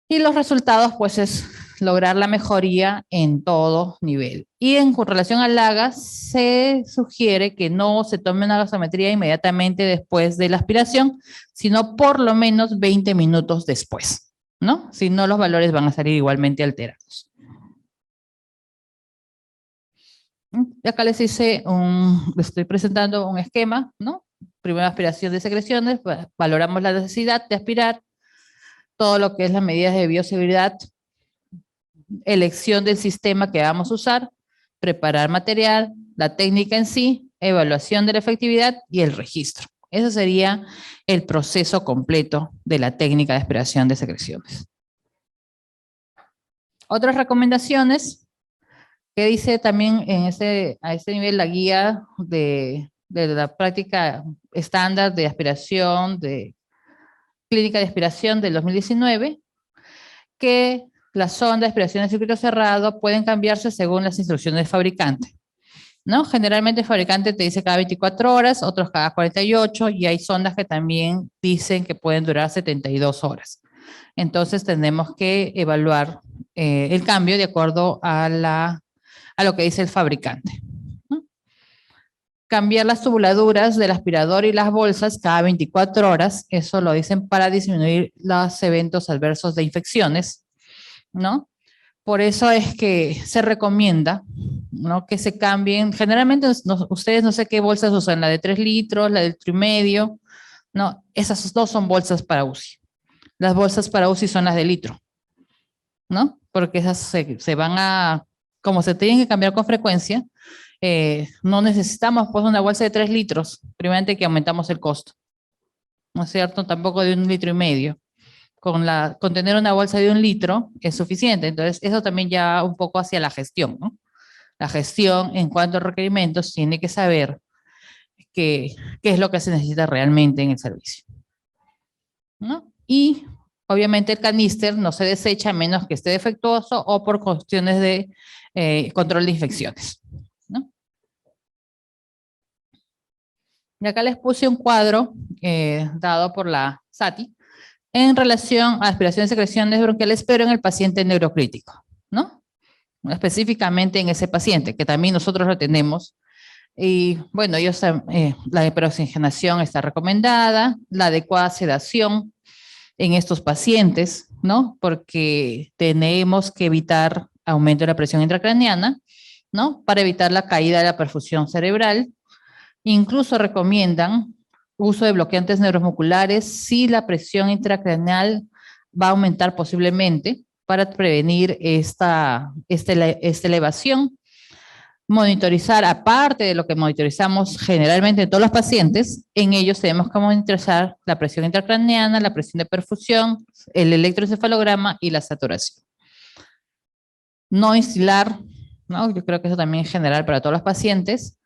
Y los resultados, pues, es lograr la mejoría en todo nivel. Y en relación al LAGA, se sugiere que no se tome una gasometría inmediatamente después de la aspiración, sino por lo menos 20 minutos después, ¿no? Si no, los valores van a salir igualmente alterados. Acá les estoy presentando un esquema, ¿no? Primera aspiración de secreciones, valoramos la necesidad de aspirar, todo lo que es las medidas de bioseguridad, elección del sistema que vamos a usar, preparar material, la técnica en sí, evaluación de la efectividad y el registro. Ese sería el proceso completo de la técnica de aspiración de secreciones. Otras recomendaciones que dice también a este nivel la guía de la práctica estándar de aspiración, de clínica de aspiración del 2019, que las sondas de aspiración de circuito cerrado pueden cambiarse según las instrucciones del fabricante, ¿no? Generalmente el fabricante te dice cada 24 horas, otros cada 48, y hay sondas que también dicen que pueden durar 72 horas. Entonces tenemos que evaluar el cambio de acuerdo a lo que dice el fabricante, ¿no? Cambiar las tubuladuras del aspirador y las bolsas cada 24 horas, eso lo dicen para disminuir los eventos adversos de infecciones, ¿no? Por eso es que se recomienda ¿no? Que se cambien. Generalmente ustedes no sé qué bolsas usan, la de 3 litros, la de litro y medio. No, esas dos son bolsas para UCI. Las bolsas para UCI son las de litro, ¿no? Porque esas se van a, como se tienen que cambiar con frecuencia, no necesitamos pues una bolsa de 3 litros, primeramente que aumentamos el costo, ¿no es cierto? Tampoco de 1,5 litros. Con tener una bolsa de 1 litro es suficiente. Entonces, eso también ya un poco hacia la gestión, ¿no? La gestión en cuanto a requerimientos tiene que saber qué es lo que se necesita realmente en el servicio, ¿no? Y obviamente el caníster no se desecha a menos que esté defectuoso o por cuestiones de control de infecciones, ¿no? Y acá les puse un cuadro dado por la SATI en relación a aspiración y secreciones bronquiales, pero en el paciente neurocrítico, ¿no? Específicamente en ese paciente, que también nosotros lo tenemos. Y bueno, la hiperoxigenación está recomendada, la adecuada sedación en estos pacientes, ¿no? Porque tenemos que evitar aumento de la presión intracraneana, ¿no? Para evitar la caída de la perfusión cerebral. Incluso recomiendan uso de bloqueantes neuromusculares si la presión intracraneal va a aumentar posiblemente para prevenir esta elevación. Monitorizar, aparte de lo que monitorizamos generalmente en todos los pacientes, en ellos tenemos que monitorizar la presión intracraneana, la presión de perfusión, el electroencefalograma y la saturación. No instilar, ¿no? Yo creo que eso también es general para todos los pacientes,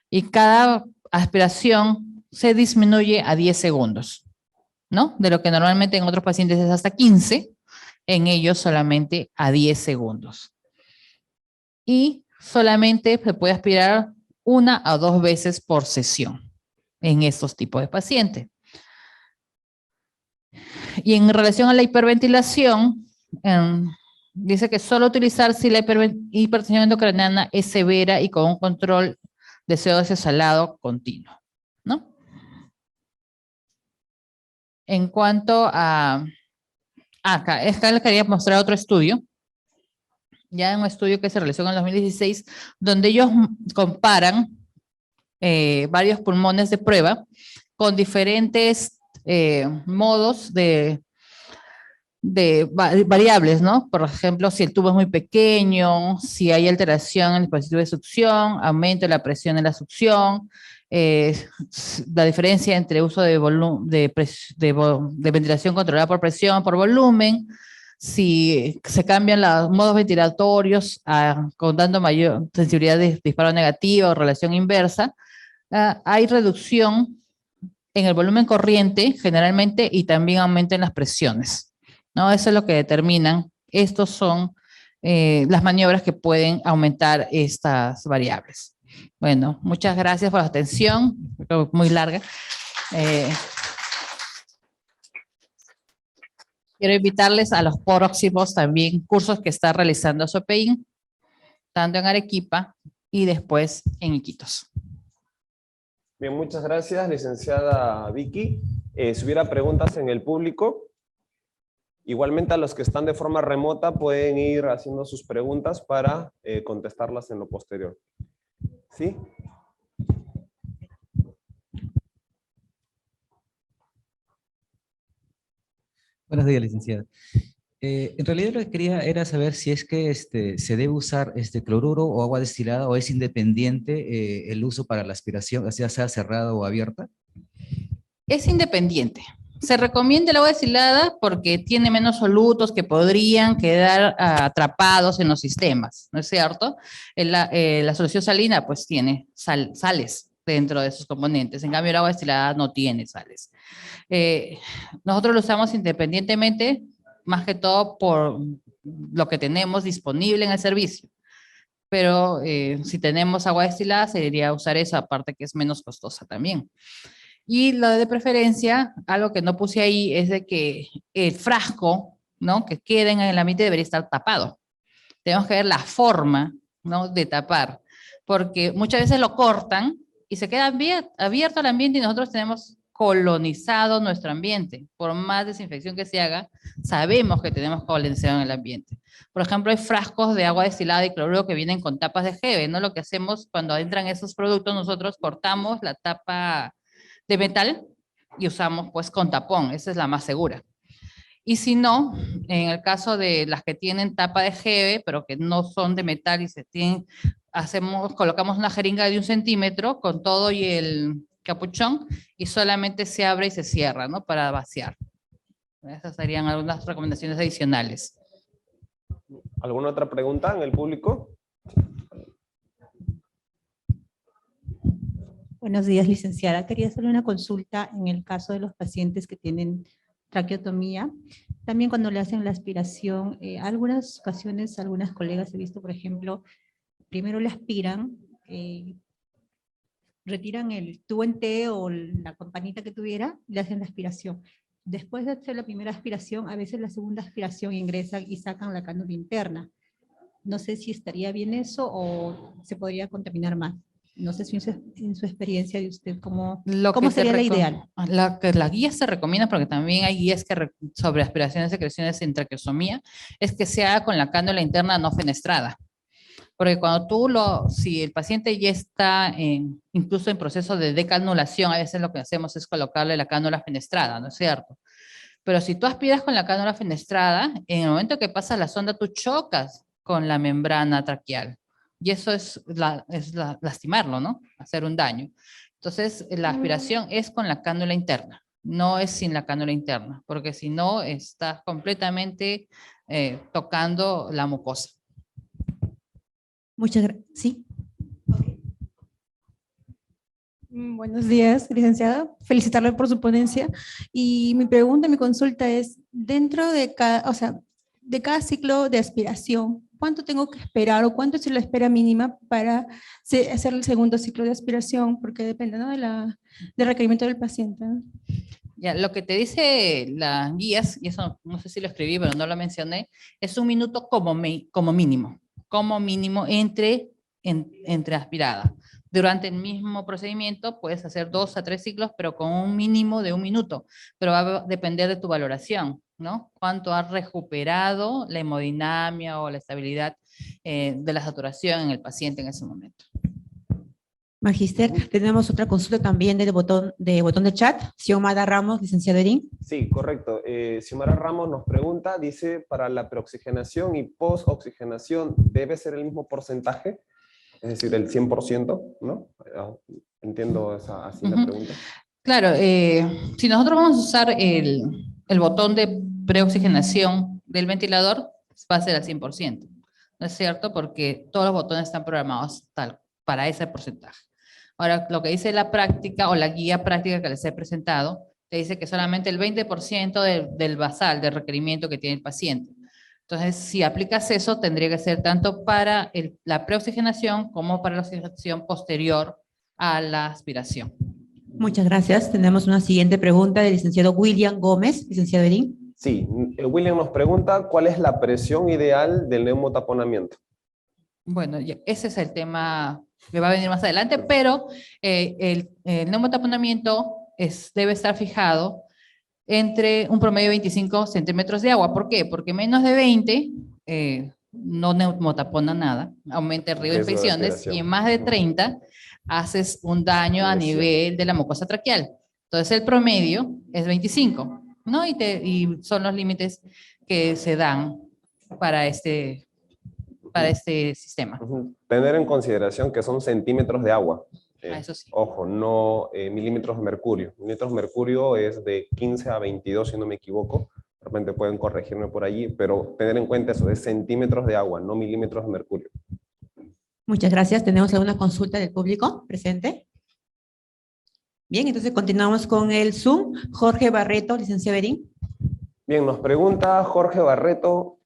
y cada aspiración se disminuye a 10 segundos, ¿no? De lo que normalmente en otros pacientes es hasta 15, en ellos solamente a 10 segundos. Y solamente se puede aspirar 1 a 2 veces por sesión en estos tipos de pacientes. Y en relación a la hiperventilación, dice que solo utilizar si la hipertensión endocraniana es severa y con un control de CO2 salado continuo, ¿no? En cuanto a... Acá les quería mostrar otro estudio, ya en un estudio que se realizó en el 2016, donde ellos comparan varios pulmones de prueba con diferentes modos de variables, ¿no? Por ejemplo, si el tubo es muy pequeño, si hay alteración en el dispositivo de succión, aumento de la presión en la succión, la diferencia entre uso de ventilación controlada por presión, por volumen, si se cambian los modos ventilatorios con dando mayor sensibilidad de disparo negativo o relación inversa, hay reducción en el volumen corriente generalmente y también aumenta en las presiones, ¿no? Eso es lo que determinan. Estos son las maniobras que pueden aumentar estas variables. Bueno, muchas gracias por la atención, muy larga. Quiero invitarles a los próximos también cursos que está realizando SOPEIN, tanto en Arequipa y después en Iquitos. Bien, muchas gracias, licenciada Vicky. Si hubiera preguntas en el público, igualmente a los que están de forma remota pueden ir haciendo sus preguntas para contestarlas en lo posterior. ¿Sí? Buenos días, licenciada. En realidad lo que quería era saber si es que se debe usar cloruro o agua destilada o es independiente el uso para la aspiración, ya sea cerrada o abierta. Es independiente. Se recomienda el agua destilada porque tiene menos solutos que podrían quedar atrapados en los sistemas, ¿no es cierto? La solución salina pues tiene sales dentro de sus componentes, en cambio el agua destilada no tiene sales. Nosotros lo usamos independientemente, más que todo por lo que tenemos disponible en el servicio. Pero si tenemos agua destilada, se debería usar esa, aparte que es menos costosa también. Y lo de preferencia, algo que no puse ahí, es de que el frasco, ¿no?, que quede en el ambiente debería estar tapado. Tenemos que ver la forma, ¿no?, de tapar, porque muchas veces lo cortan y se queda abierto el ambiente y nosotros tenemos colonizado nuestro ambiente. Por más desinfección que se haga, sabemos que tenemos colonización en el ambiente. Por ejemplo, hay frascos de agua destilada y cloruro que vienen con tapas de Hebe, ¿no? Lo que hacemos cuando entran esos productos, nosotros cortamos la tapa de metal y usamos pues con tapón, esa es la más segura. Y si no, en el caso de las que tienen tapa de Hebe, pero que no son de metal y se tienen, colocamos una jeringa de 1 centímetro con todo y el capuchón y solamente se abre y se cierra, ¿no? Para vaciar. Esas serían algunas recomendaciones adicionales. ¿Alguna otra pregunta en el público? Buenos días, licenciada. Quería hacerle una consulta en el caso de los pacientes que tienen traqueotomía. También cuando le hacen la aspiración, algunas ocasiones, algunas colegas he visto, por ejemplo, primero le aspiran, retiran el tubo en T o la campanita que tuviera, le hacen la aspiración. Después de hacer la primera aspiración, a veces la segunda aspiración ingresan y sacan la cánula interna. No sé si estaría bien eso o se podría contaminar más. No sé si en su experiencia de usted, ¿cómo sería la ideal? La guía se recomienda, porque también hay guías sobre aspiraciones, secreciones en traqueostomía, es que se haga con la cánula interna no fenestrada. Porque cuando si el paciente ya está incluso en proceso de decanulación, a veces lo que hacemos es colocarle la cánula fenestrada, ¿no es cierto? Pero si tú aspiras con la cánula fenestrada, en el momento que pasa la sonda, tú chocas con la membrana traqueal. Y eso es lastimarlo, ¿no? Hacer un daño. Entonces, la aspiración es con la cánula interna, no es sin la cánula interna, porque si no, estás completamente tocando la mucosa. Muchas gracias. ¿Sí? Buenos días, licenciada. Felicitarle por su ponencia. Y mi pregunta, mi consulta es, dentro de de cada ciclo de aspiración, ¿cuánto tengo que esperar o cuánto es la espera mínima para hacer el segundo ciclo de aspiración? Porque depende, ¿no?, del requerimiento del paciente, ¿no? Ya, lo que te dice las guías, y eso no sé si lo escribí, pero no lo mencioné, es 1 minuto como mínimo entre aspiradas. Durante el mismo procedimiento puedes hacer 2 a 3 ciclos, pero con un mínimo de 1 minuto. Pero va a depender de tu valoración, ¿no? Cuánto has recuperado la hemodinamia o la estabilidad de la saturación en el paciente en ese momento. Magíster, tenemos otra consulta también de botón de chat. Xiomara Ramos, licenciado Erin. Sí, correcto. Xiomara Ramos nos pregunta, dice, para la preoxigenación y postoxigenación, ¿debe ser el mismo porcentaje? Es decir, el 100%, ¿no? Entiendo así la pregunta. Claro, si nosotros vamos a usar el botón de preoxigenación del ventilador, va a ser al 100%, ¿no es cierto? Porque todos los botones están programados para ese porcentaje. Ahora, lo que dice la práctica o la guía práctica que les he presentado, te dice que solamente el 20% del basal, del requerimiento que tiene el paciente. Entonces, si aplicas eso, tendría que ser tanto para la preoxigenación como para la oxigenación posterior a la aspiración. Muchas gracias. Tenemos una siguiente pregunta del licenciado William Gómez, licenciado Erin. Sí, William nos pregunta, ¿cuál es la presión ideal del neumotaponamiento? Bueno, ese es el tema que va a venir más adelante, pero el neumotaponamiento debe estar fijado entre un promedio de 25 centímetros de agua. ¿Por qué? Porque menos de 20 no neumotapona nada, aumenta el riesgo de infecciones, y en más de 30 haces un daño a nivel de la mucosa traqueal. Entonces el promedio es 25, ¿no? Y son los límites que se dan para este sistema. Tener en consideración que son centímetros de agua. Eso sí. Ojo, no milímetros de mercurio. Milímetros de mercurio es de 15 a 22, si no me equivoco. De repente pueden corregirme por allí, pero tener en cuenta eso, es centímetros de agua, no milímetros de mercurio. Muchas gracias. ¿Tenemos alguna consulta del público presente? Bien, entonces continuamos con el Zoom. Jorge Barreto, licenciado Erin. Bien, nos pregunta Jorge Barreto,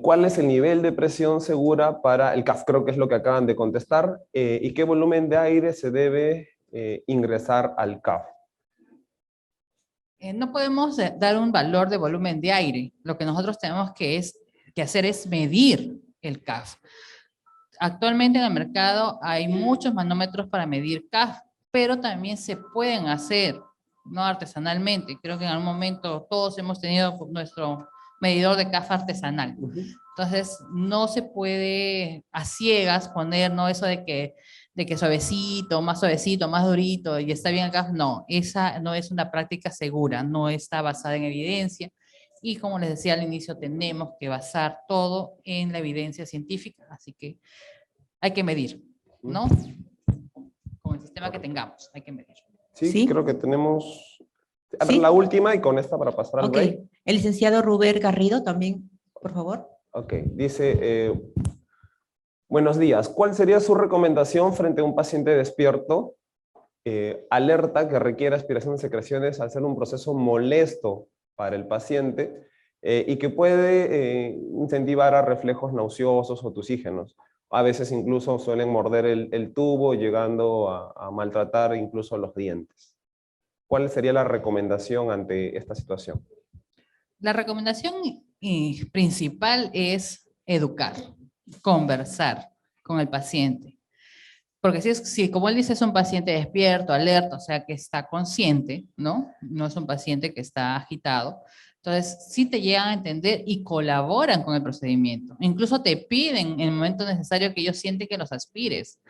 ¿cuál es el nivel de presión segura para el CAF? Creo que es lo que acaban de contestar. ¿Y qué volumen de aire se debe ingresar al CAF? No podemos dar un valor de volumen de aire. Lo que nosotros tenemos que hacer es medir el CAF. Actualmente en el mercado hay muchos manómetros para medir CAF, pero también se pueden hacer, no artesanalmente. Creo que en algún momento todos hemos tenido nuestro medidor de CAFA artesanal. Entonces, no se puede a ciegas poner, ¿no? Eso de que suavecito, más durito, y está bien acá. No, esa no es una práctica segura, no está basada en evidencia. Y como les decía al inicio, tenemos que basar todo en la evidencia científica, así que hay que medir, ¿no? Con el sistema que tengamos, hay que medir. Sí, ¿Sí? creo que tenemos... A ver, ¿Sí? la última y con esta para pasar al Ok. break. El licenciado Rubén Garrido también, por favor. Ok, dice, buenos días, ¿cuál sería su recomendación frente a un paciente despierto, alerta que requiere aspiración de secreciones al ser un proceso molesto para el paciente y que puede incentivar a reflejos nauseosos o tusígenos? A veces incluso suelen morder el tubo, llegando a maltratar incluso los dientes. ¿Cuál sería la recomendación ante esta situación? La recomendación principal es educar, conversar con el paciente. Porque si como él dice, es un paciente despierto, alerta, o sea, que está consciente, ¿no? No es un paciente que está agitado. Entonces, sí te llegan a entender y colaboran con el procedimiento. Incluso te piden en el momento necesario que ellos sienten que los aspires.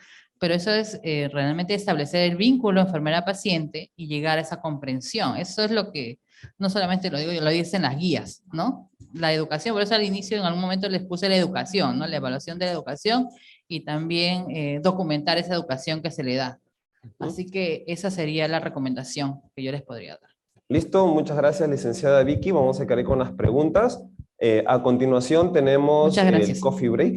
Pero eso es realmente establecer el vínculo enfermera-paciente y llegar a esa comprensión. Eso es lo que, no solamente lo digo yo, lo dicen las guías, ¿no? La educación, por eso al inicio en algún momento les puse la educación, ¿no? La evaluación de la educación y también documentar esa educación que se le da. Así que esa sería la recomendación que yo les podría dar. Listo, muchas gracias, licenciada Vicky. Vamos a quedar con las preguntas. A continuación tenemos Muchas el gracias. coffee break.